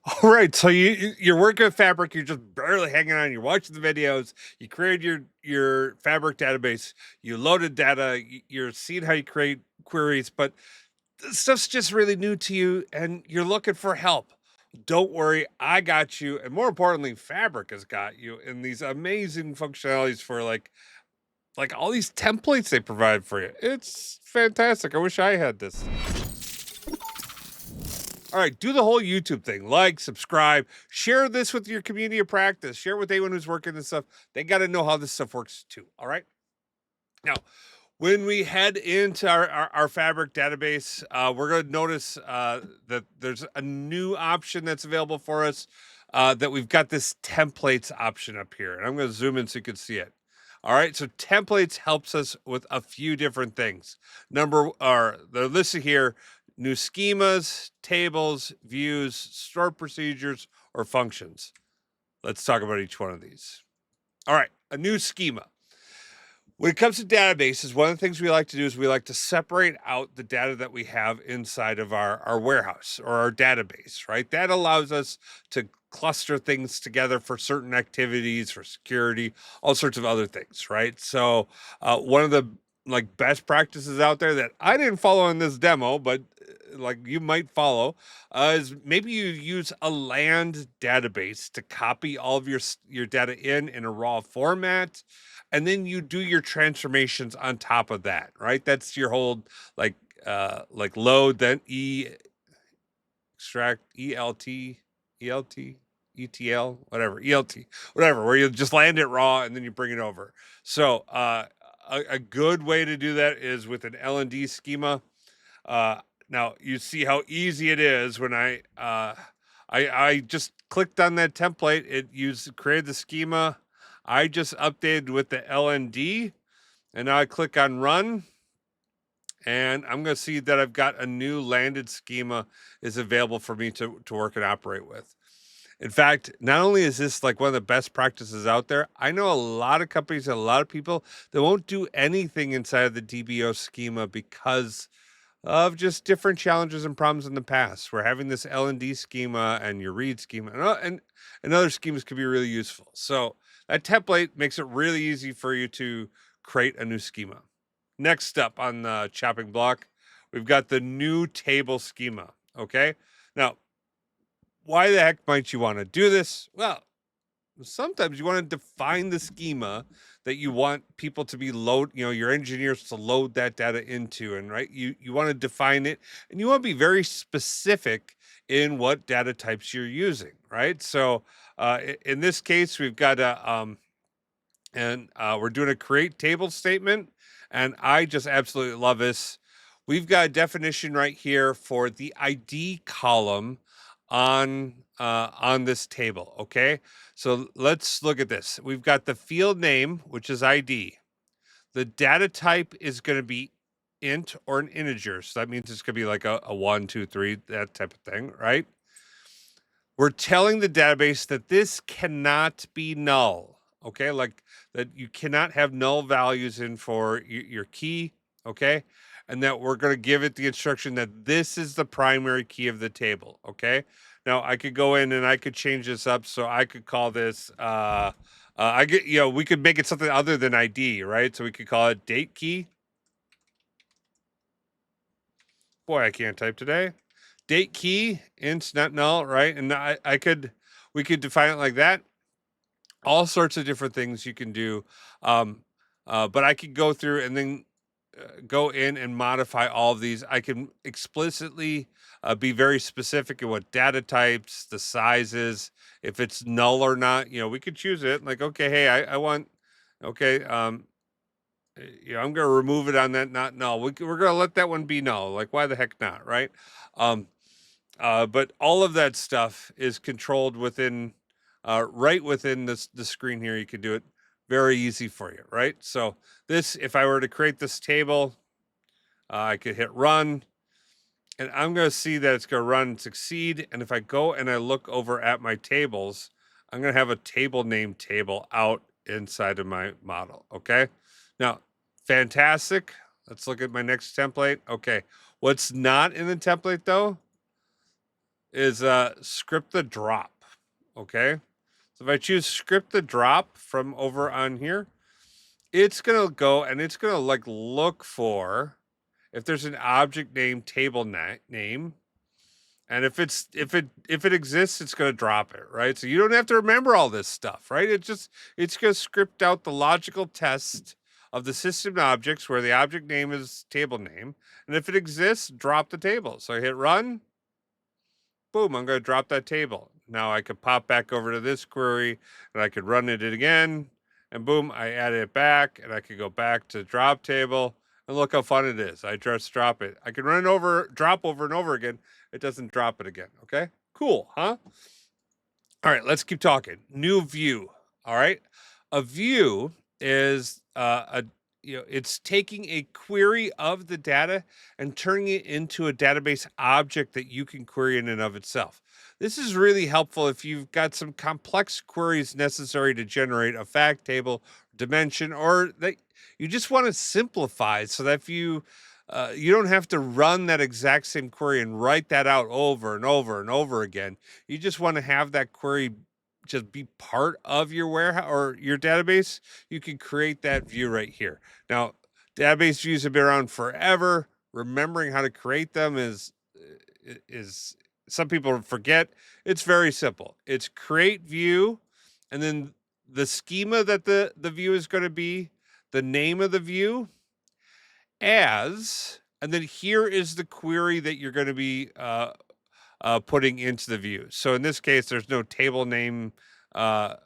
All right, so you're working with Fabric. You're just barely hanging on. You're watching the videos. You created your Fabric database. You loaded data. You're seeing how you create queries, but this stuff's just really new to you, and you're looking for help. Don't worry, I got you, and more importantly, Fabric has got you in these amazing functionalities for like all these templates they provide for you. It's fantastic. I wish I had this. All right, do the whole YouTube thing. Like, subscribe, share this with your community of practice. Share with anyone who's working this stuff. They got to know how this stuff works too. All right. Now, when we head into our Fabric database, we're going to notice that there's a new option that's available for us. That we've got this templates option up here, and I'm going to zoom in so you can see it. All right, so templates helps us with a few different things. They're listed here: new schemas, tables, views, stored procedures, or functions. Let's talk about each one of these. All right, a new schema. When it comes to databases, one of the things we like to do is we like to separate out the data that we have inside of our warehouse or our database, right? That allows us to cluster things together for certain activities, for security, all sorts of other things, right? So, one of the like best practices out there that I didn't follow in this demo, but like you might follow, is maybe you use a land database to copy all of your data in a raw format, and then you do your transformations on top of that, right? That's your whole like load, then extract elt etl whatever elt whatever, where you just land it raw and then you bring it over. So a good way to do that is with an LND schema. uh Now you see how easy it is when I just clicked on that template. It used created the schema. I just updated with the LND, and now I click on run, and I'm going to see that I've got a new landed schema is available for me to work and operate with. In fact, not only is this like one of the best practices out there, I know a lot of companies and a lot of people that won't do anything inside of the DBO schema because of just different challenges and problems in the past. We're having this L&D schema and your read schema, and other schemas could be really useful. So that template makes it really easy for you to create a new schema. Next up on the chopping block, we've got the new table schema. Okay. Now, why the heck might you want to do this? Well, sometimes you want to define the schema that you want people to be your engineers to load that data into, and right, you want to define it, and you want to be very specific in what data types you're using, right? So in this case, we've got a and we're doing a create table statement, and I just absolutely love this. We've got a definition right here for the ID column on this table. Okay, so let's look at this. We've got the field name, which is ID. The data type is going to be int or an integer, so that means it's going to be like a 1 2 3, that type of thing, right? We're telling the database that this cannot be null. Okay, like that you cannot have null values in for your key. Okay, and that we're going to give it the instruction that this is the primary key of the table. Okay, now I could go in and I could change this up, so I could call this I get, we could make it something other than ID, right? So we could call it date key. Boy, I can't type today. Date key int not null, right? And we could define it like that. All sorts of different things you can do. Um, but I could go through and then go in and modify all of these. I can explicitly be very specific in what data types, the sizes, if it's null or not. We could choose it. Like, okay, hey, I want, okay, I'm going to remove it on that not null. We're going to let that one be null. Like, why the heck not, right? Um, but all of that stuff is controlled within right within the screen here. You can do it very easy for you, right? So this, if I were to create this table, I could hit run, and I'm going to see that it's going to run and succeed. And if I go and I look over at my tables, I'm going to have a table name table out inside of my model. Okay. Now, fantastic. Let's look at my next template. Okay. What's not in the template though? is script the drop. Okay. So if I choose script the drop from over on here, it's going to go and it's going to like look for if there's an object name table name. And if it exists, it's going to drop it, right? So you don't have to remember all this stuff, right? It's going to script out the logical test of the system objects where the object name is table name, and if it exists, drop the table. So I hit run, boom, I'm going to drop that table. Now I could pop back over to this query and I could run it again, and boom, I added it back, and I could go back to drop table, and look how fun it is. I just drop it. I can run it over, drop over and over again. It doesn't drop it again. Okay, cool, huh? All right, let's keep talking. New view. All right, a view is it's taking a query of the data and turning it into a database object that you can query in and of itself. This is really helpful if you've got some complex queries necessary to generate a fact table, dimension, or that you just want to simplify so that if you don't have to run that exact same query and write that out over and over and over again. You just want to have that query just be part of your warehouse or your database. You can create that view right here. Now, database views have been around forever. Remembering how to create them is some people forget. It's very simple. It's create view, and then the schema that the view is going to be, the name of the view, as, and then here is the query that you're going to be putting into the view. So in this case, there's no table name, a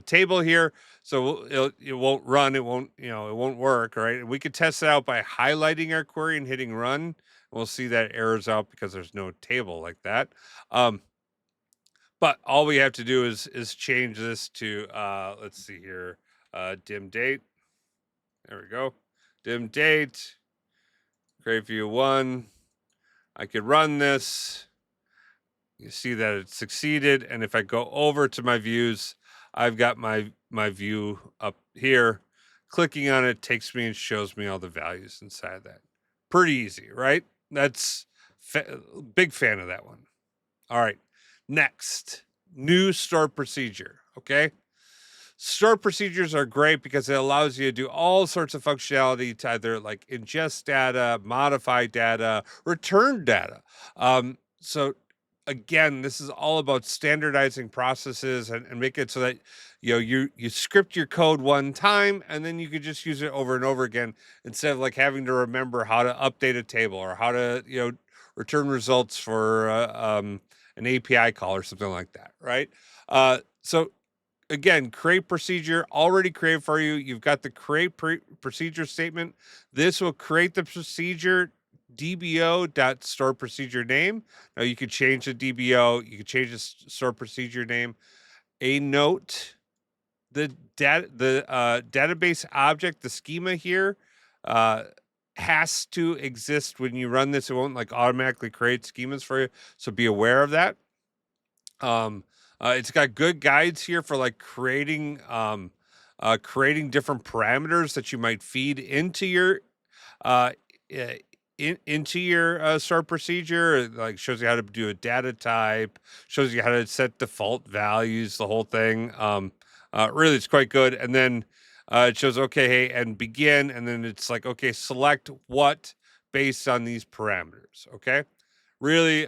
table here, so it won't run. It won't, it won't work. Right? We could test it out by highlighting our query and hitting run. We'll see that errors out because there's no table like that. But all we have to do is change this to let's see here, dim date. There we go. Dim date. Create view 1. I could run this. You see that it succeeded. And if I go over to my views, I've got my view up here. Clicking on it takes me and shows me all the values inside of that. Pretty easy, right? That's big fan of that one. All right. Next, new store procedure. Okay. Store procedures are great because it allows you to do all sorts of functionality to either like ingest data, modify data, return data. So again, this is all about standardizing processes and make it so that you script your code one time and then you could just use it over and over again instead of like having to remember how to update a table or how to return results for an API call or something like that, right? So again, create procedure already created for you. You've got the create procedure statement. This will create the procedure dbo.store procedure name. Now you could change the DBO, you could change the store procedure name. A note, the database object, the schema here, has to exist when you run this. It won't like automatically create schemas for you, so be aware of that. It's got good guides here for like creating different parameters that you might feed into your uh, into your store procedure. It, like, shows you how to do a data type, shows you how to set default values, the whole thing. Really, it's quite good. And then it shows, okay, hey, and begin, and then it's like, okay, select what based on these parameters. Okay, really.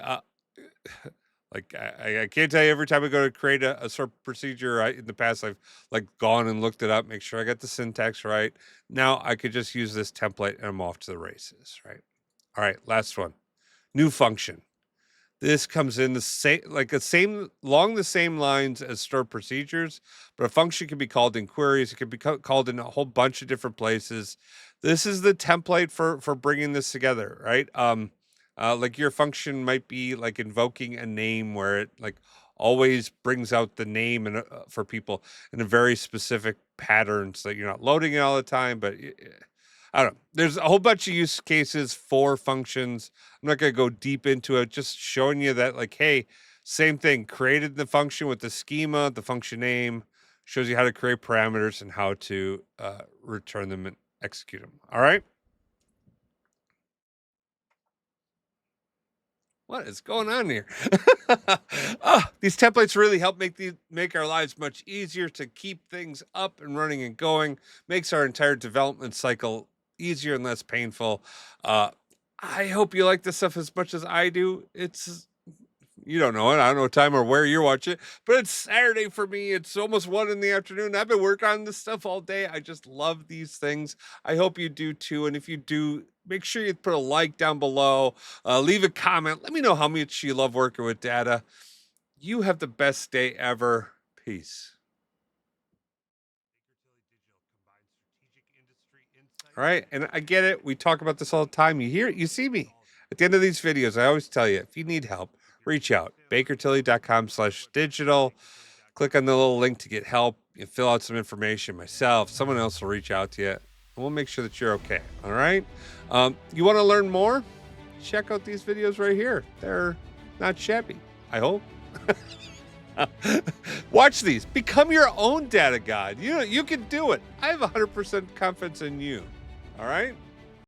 Like I can't tell you every time I go to create a sort of procedure. In the past, I've like gone and looked it up, make sure I got the syntax right. Now I could just use this template and I'm off to the races, right? All right, last one. New function. This comes in the same, along the same lines as stored procedures, but a function can be called in queries. It can be called in a whole bunch of different places. This is the template for bringing this together, right? Like your function might be like invoking a name where it like always brings out the name and for people in a very specific pattern so that you're not loading it all the time, but I don't know. There's a whole bunch of use cases for functions. I'm not going to go deep into it, just showing you that, like, hey, same thing, created the function with the schema, the function name, shows you how to create parameters and how to return them and execute them. All right. What is going on here? These templates really help make our lives much easier to keep things up and running and going. Makes our entire development cycle easier and less painful. Uh, I hope you like this stuff as much as I do. It's You don't know it. I don't know what time or where you're watching it, but it's Saturday for me. It's almost 1 in the afternoon. I've been working on this stuff all day. I just love these things. I hope you do too. And if you do, make sure you put a like down below, leave a comment. Let me know how much you love working with data. You have the best day ever. Peace. All right. And I get it. We talk about this all the time. You hear it. You see me. At the end of these videos, I always tell you, if you need help, reach out. bakertilly.com/digital. Click on the little link to get help. You fill out some information. Myself, someone else will reach out to you. And we'll make sure that you're okay. All right. You want to learn more? Check out these videos right here. They're not shabby, I hope. Watch these. Become your own data god. You can do it. I have 100% confidence in you. All right.